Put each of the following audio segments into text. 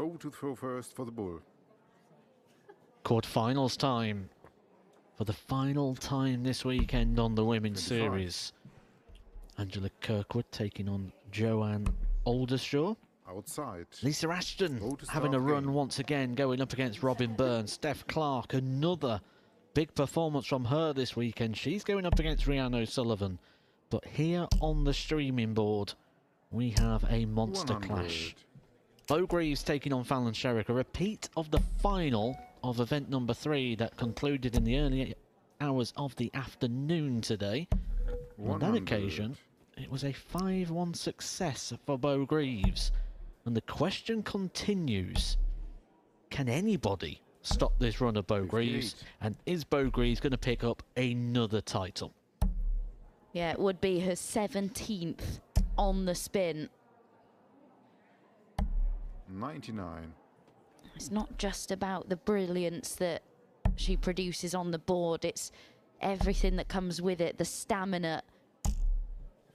Bow to throw first for the bull. Quarterfinals time. For the final time this weekend on the Women's 25. Series. Angela Kirkwood taking on Joanne Aldershaw. Outside. Lisa Ashton Bow to having a start run game. once again, going up against Robin Burns. Steph Clark, another big performance from her this weekend. She's going up against Rhiannon O'Sullivan. But here on the streaming board, we have a monster 100. clash. Beau Greaves taking on Fallon Sherrick, a repeat of the final of event number 3 that concluded in the early hours of the afternoon today. On that 100. occasion, it was a 5-1 success for Beau Greaves. And the question continues, can anybody stop this run of Beau 58. Greaves? And is Beau Greaves going to pick up another title? Yeah, it would be her 17th on the spin. 99. It's not just about the brilliance that she produces on the board, it's everything that comes with it, the stamina,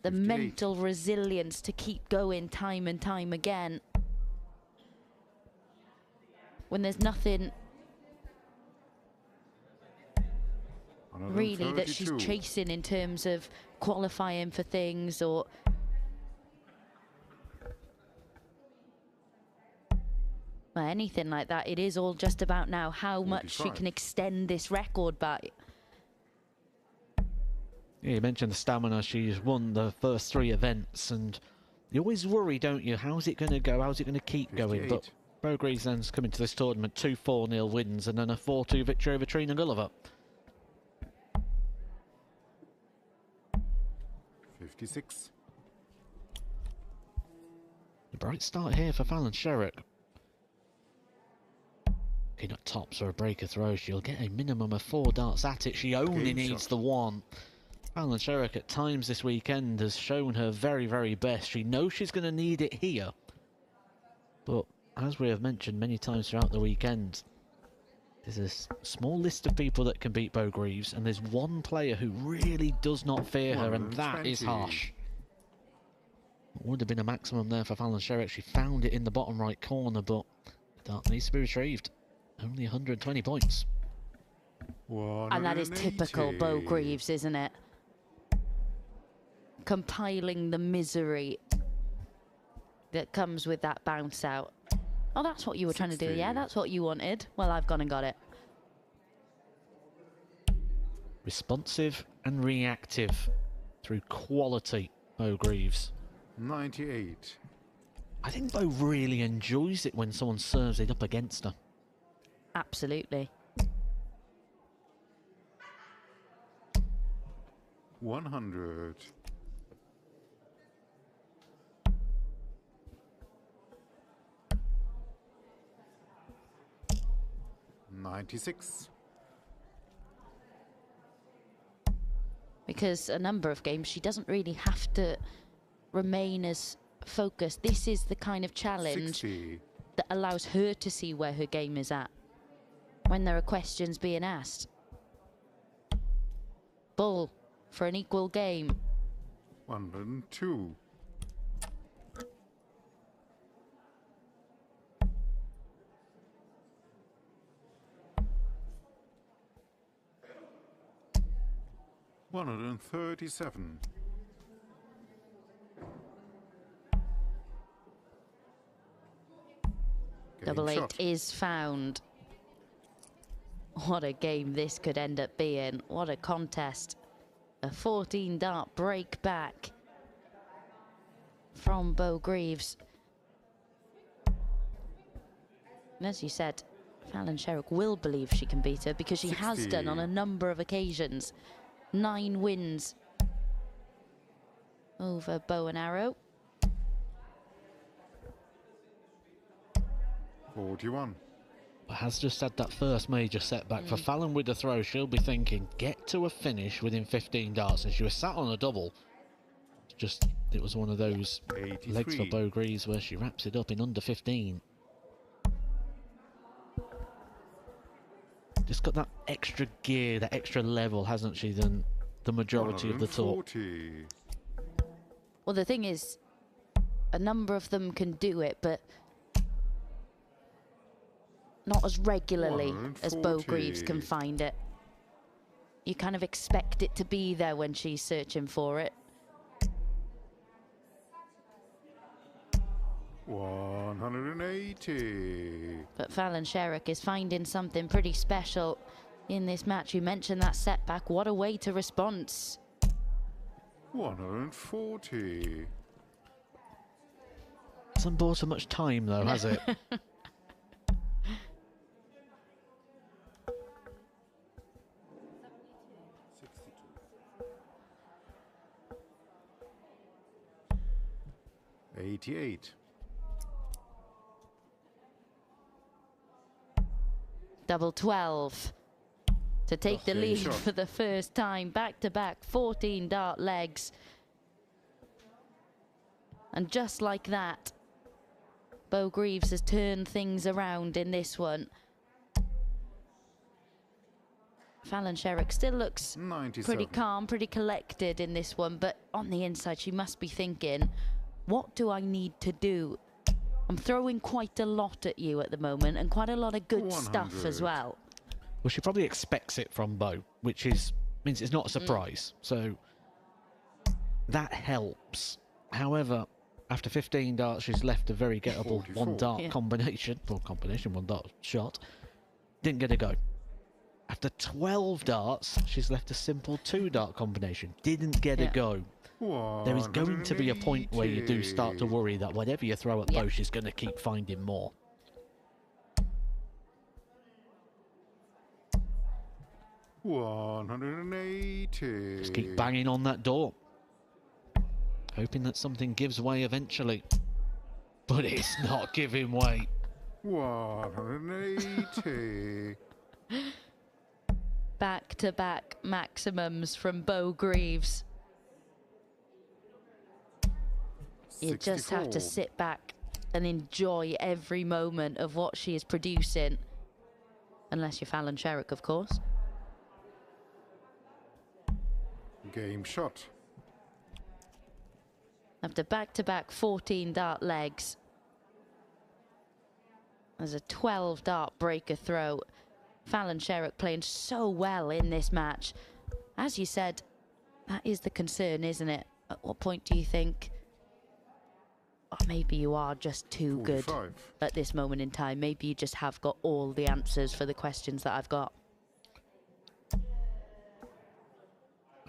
the 58. mental resilience to keep going time and time again. When there's nothing really that she's 132. chasing in terms of qualifying for things or anything like that. It is all just about now how much she 45. can extend this record by. Yeah, you mentioned the stamina. She's won the first 3 events, and you always worry, don't you? How's it going to go? How's it going to keep going? 58. But Beau Greaves then's coming to this tournament 2-4-0 wins and then a 4-2 victory over Trina Gulliver. 56. A bright start here for Fallon Sherrick. Peanut tops or a breaker throw. She'll get a minimum of 4 darts at it. She only Game needs shot. the 1. Fallon Sherrick at times this weekend has shown her very, very best. She knows she's going to need it here. But as we have mentioned many times throughout the weekend, there's a small list of people that can beat Beau Greaves, and there's one player who really does not fear her, and that is 120. Harsh. Would have been a maximum there for Fallon Sherrick. She found it in the bottom right corner, but the dart needs to be retrieved. Only 120 points. And that is typical Beau 180. Greaves, isn't it? Compiling the misery that comes with that bounce out. Oh, that's what you were trying to do. 60. Yeah, that's what you wanted. Well, I've gone and got it. Responsive and reactive through quality, Beau Greaves. 98. I think Beau really enjoys it when someone serves it up against her. Absolutely. 100. 96. Because a number of games she doesn't really have to remain as focused. This is the kind of challenge 60. that allows her to see where her game is at when there are questions being asked. Bull for an equal game. 102. 137. Double 8 shot. is found. What a game this could end up being. What a contest. A 14 dart break back from Beau Greaves. And as you said, Fallon Sherrick will believe she can beat her because she has 60. done on a number of occasions. 9 wins over bow and arrow. 41. Has just had that first major setback. For Fallon with the throw, she'll be thinking, get to a finish within 15 darts. And she was sat on a double. It was one of those 83. legs for Beau Greaves where she wraps it up in under 15. Just got that extra gear, that extra level, hasn't she, than the majority of the tour. 140. Well, the thing is, a number of them can do it, but not as regularly as Bo 140. Greaves can find it. You kind of expect it to be there when she's searching for it. 180. But Fallon Sherrock is finding something pretty special in this match. You mentioned that setback. What a way to respond. 140. Hasn't bought her much time though, has it? 88. Double 12 to take the game lead shot. for the first time. Back-to-back 14 dart legs. And just like that, Bo Greaves has turned things around in this one. Fallon Sherrock still looks 97. pretty calm, pretty collected in this one, but on the inside she must be thinking, what do I need to do? I'm throwing quite a lot at you at the moment, and quite a lot of good stuff as 100. well. Well, she probably expects it from Bo, which means it's not a surprise. So that helps. However, after 15 darts, she's left a very gettable 44. one dart Yeah. combination. Well, combination, one dart shot. Didn't get a go. After 12 darts, she's left a simple 2-dart combination. Didn't get a Yeah. go. There is going to be a point where you do start to 180. worry that whatever you throw at Yeah. Bo, she's going to keep finding more. Just keep banging on that door, hoping that something gives way eventually. But it's not giving way. 180. Back-to-back maximums from Bo Greaves. You just have to 64. sit back and enjoy every moment of what she is producing. Unless you're Fallon Sherrock, of course. Game shot. After back-to-back 14 dart legs, there's a 12 dart breaker throw. Fallon Sherrock playing so well in this match. As you said, that is the concern, isn't it? At what point do you think, oh, maybe you are just too good 45. at this moment in time? Maybe you just have got all the answers for the questions that I've got.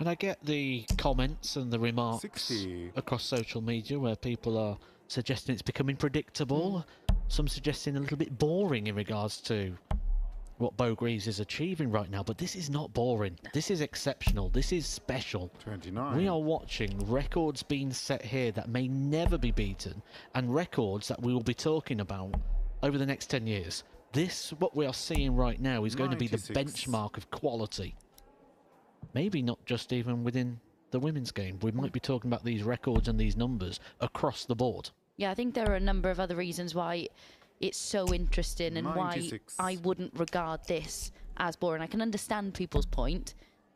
And I get the comments and the remarks 60. across social media where people are suggesting it's becoming predictable. Some suggesting a little bit boring in regards to what Bo Greaves is achieving right now. But this is not boring. This is exceptional. This is special. 29. We are watching records being set here that may never be beaten, and records that we will be talking about over the next 10 years. This, what we are seeing right now, is going to be the 96. benchmark of quality. Maybe not just even within the women's game. We might be talking about these records and these numbers across the board. Yeah, I think there are a number of other reasons why it's so interesting and 96. why I wouldn't regard this as boring. I can understand people's point,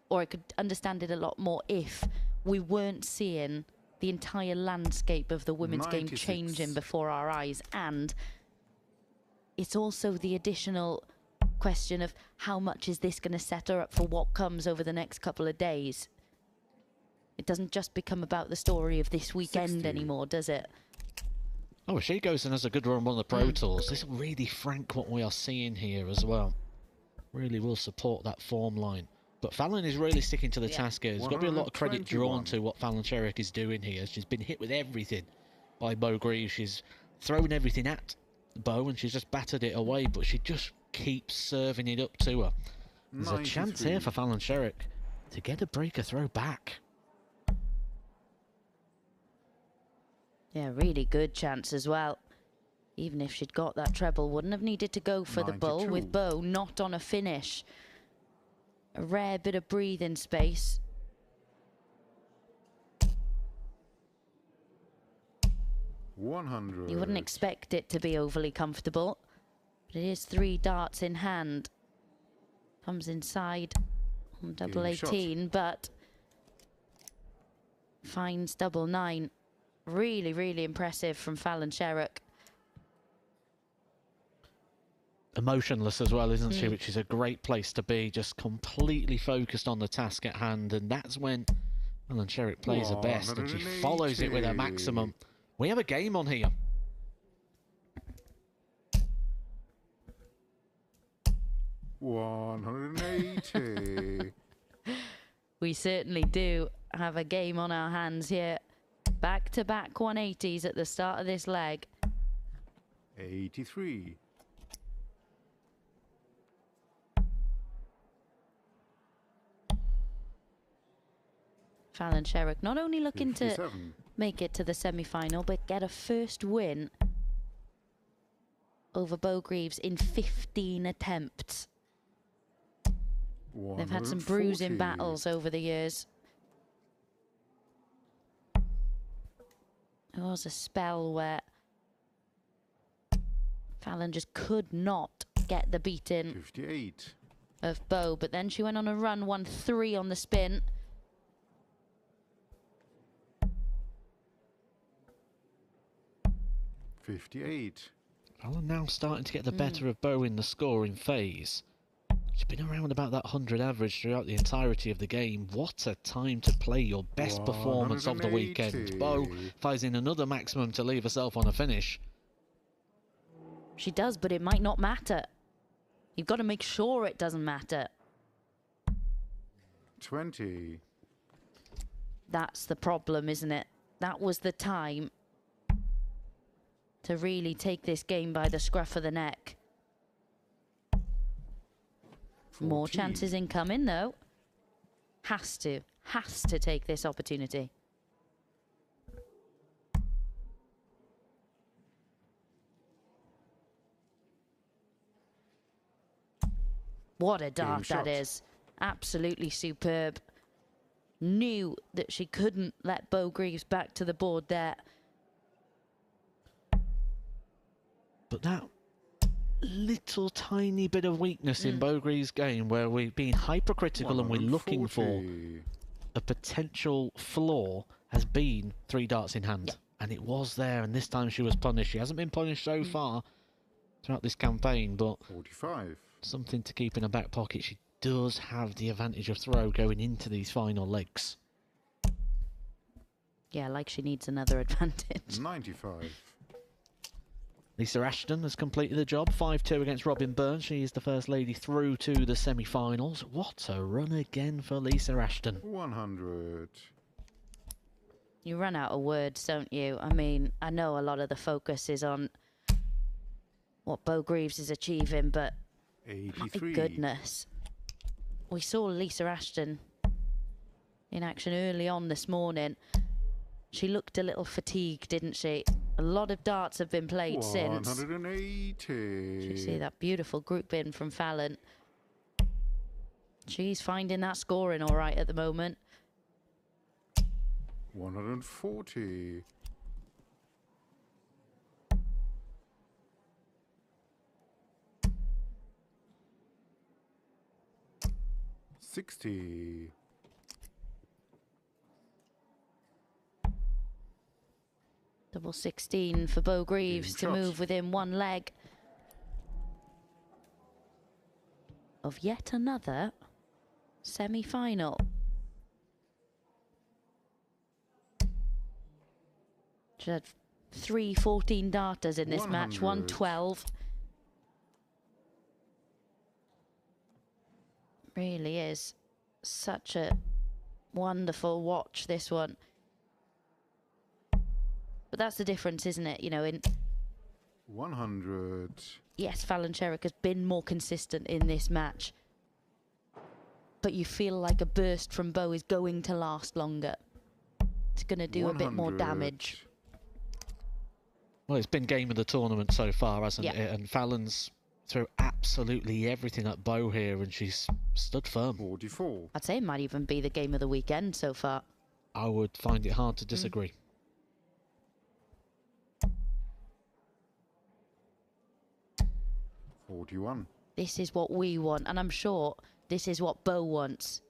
or I could understand it a lot more if we weren't seeing the entire landscape of the women's game 96. changing before our eyes. And it's also the additional question of how much is this going to set her up for what comes over the next couple of days. It doesn't just become about the story of this weekend 60. anymore, does it? Oh, if she goes and has a good run on the Pro Tours, this will really frank what we are seeing here as well. Really will support that form line. But Fallon is really sticking to the task here. There's got to be a lot of credit drawn 121. to what Fallon Sherrock is doing here. She's been hit with everything by Bo Greaves. She's thrown everything at Bo and she's just battered it away, but she just keeps serving it up to her. There's a chance 93. here for Fallon Sherrock to get a breaker throw back. Yeah, really good chance as well. Even if she'd got that treble, wouldn't have needed to go for the bull 92. with Bo not on a finish. A rare bit of breathing space. You 100. You wouldn't expect it to be overly comfortable. But it is 3 darts in hand. Comes inside on double Game shot. 18, but finds double 9. Really, really impressive from Fallon Sherrock. emotionless as well, isn't she? Which is a great place to be, just completely focused on the task at hand. And that's when Fallon Sherrock plays her best, and she follows it with her maximum. We have a game on here. $180. We certainly do have a game on our hands here. Back-to-back 180s at the start of this leg. 83. Fallon Sherrock not only looking to 57. make it to the semi-final, but get a first win over Bo Greaves in 15 attempts. They've had some bruising 140. battles over the years. There was a spell where Fallon just could not get the beating 58. of Bo, but then she went on a run, won 3 on the spin. $58. Fallon now starting to get the better of Bo in the scoring phase. She's been around about that 100 average throughout the entirety of the game. What a time to play your best performance of the weekend. Bo 180. fires in another maximum to leave herself on a finish. She does, but it might not matter. You've got to make sure it doesn't matter. 20. That's the problem, isn't it? That was the time to really take this game by the scruff of the neck. More 14. chances incoming, though. Has to take this opportunity. What a dart shot. that is. Absolutely superb. Knew that she couldn't let Bo Greaves back to the board there. But that little tiny bit of weakness in Bo Greaves' game, where we're being hypercritical and we're looking for 140. a potential flaw, has been 3 darts in hand. Yep. And it was there, and this time she was punished. She hasn't been punished so far throughout this campaign, but 45. something to keep in her back pocket. She does have the advantage of throw going into these final legs. Yeah, like she needs another advantage. 95. Lisa Ashton has completed the job. 5-2 against Robin Burns. She is the first lady through to the semi-finals. What a run again for Lisa Ashton. 100. You run out of words, don't you? I mean, I know a lot of the focus is on what Bo Greaves is achieving, but my 83. goodness. We saw Lisa Ashton in action early on this morning. She looked a little fatigued, didn't she? A lot of darts have been played since. 180. You see that beautiful group in from Fallon. She's finding that scoring all right at the moment. 140. $60. Double 16 for Bo Greaves to shot. move within 1 leg of yet another semi-final. She had 3 14 darters in this match, 100. 112. Really is such a wonderful watch, this one. But that's the difference, isn't it? You know, in 100. yes, Fallon Sherrock has been more consistent in this match. But you feel like a burst from Bo is going to last longer. It's going to do a bit more 100. damage. Well, it's been game of the tournament so far, hasn't Yeah. it? And Fallon's threw absolutely everything at Bo here, and she's stood firm. 44. I'd say it might even be the game of the weekend so far. I would find it hard to disagree. 41. This is what we want, and I'm sure this is what Bo wants.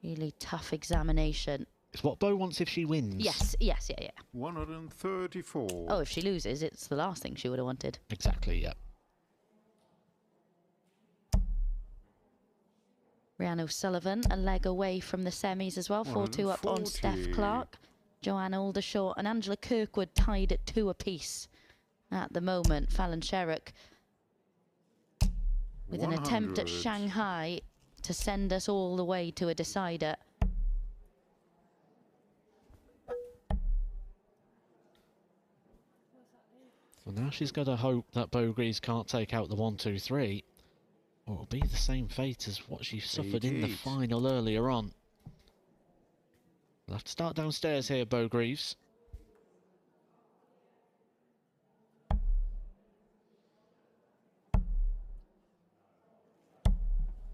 Really tough examination. It's what Bo wants if she wins. Yes, yes, yeah, yeah. 134. Oh, if she loses, it's the last thing she would have wanted. Exactly, yeah. Rhiannon O'Sullivan, a leg away from the semis as well. 4-2 up on 140. Steph Clark. Joanna Aldershot and Angela Kirkwood tied at 2 apiece at the moment. Fallon Sherrock with an attempt at 100. Shanghai to send us all the way to a decider. So now she's got to hope that Bo Greaves can't take out the 1-2-3. Or it'll be the same fate as what she suffered in the 88. final earlier on. We'll have to start downstairs here, Bo Greaves.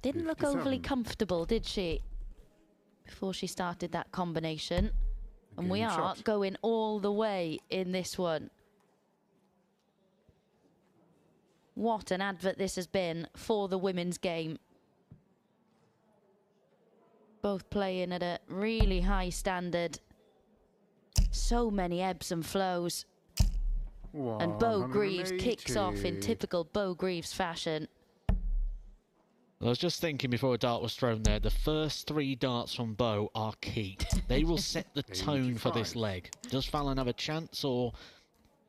Didn't look overly 57. comfortable, did she? Before she started that combination. And we Game are shot. going all the way in this one. What an advert this has been for the women's game. Both playing at a really high standard. So many ebbs and flows. And Bo Greaves kicks off in 180. typical Bo Greaves fashion. I was just thinking before a dart was thrown there, the first 3 darts from Bo are key. They will set the tone for this 85. leg. Does Fallon have a chance, or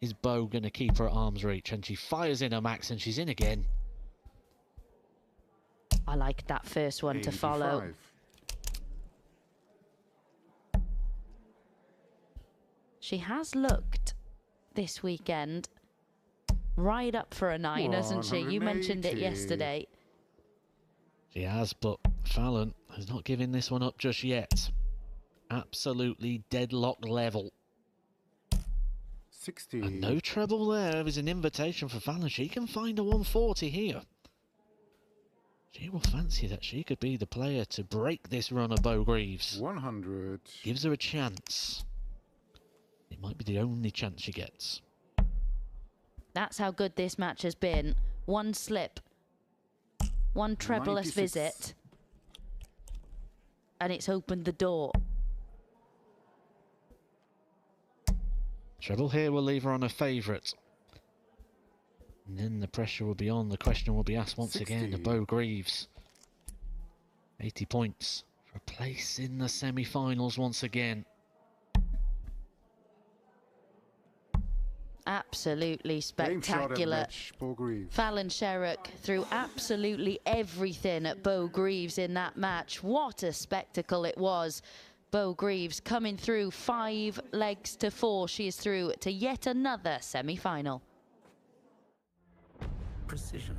is Bo going to keep her at arm's reach? And she fires in her max and she's in again. I like that first one to follow. 85. She has looked this weekend right up for a 9, hasn't she? You mentioned it 180. yesterday. She has, but Fallon has not given this one up just yet. Absolutely deadlock level. 60. And no treble there. There's an invitation for Fallon. She can find a 140 here. She will fancy that she could be the player to break this run of Bo Greaves. 100. Gives her a chance. It might be the only chance she gets. That's how good this match has been. One slip, one trebleless 96. visit, and it's opened the door. Treble here will leave her on a favourite. And then the pressure will be on. The question will be asked once again to 60. Bo Greaves. 80 points for a place in the semi-finals once again. Absolutely Game shot at spectacular. match, Bo Greaves. Fallon Sherrock threw absolutely everything at Bo Greaves in that match. What a spectacle it was. Bo Greaves coming through 5 legs to 4. She is through to yet another semi-final. Precision.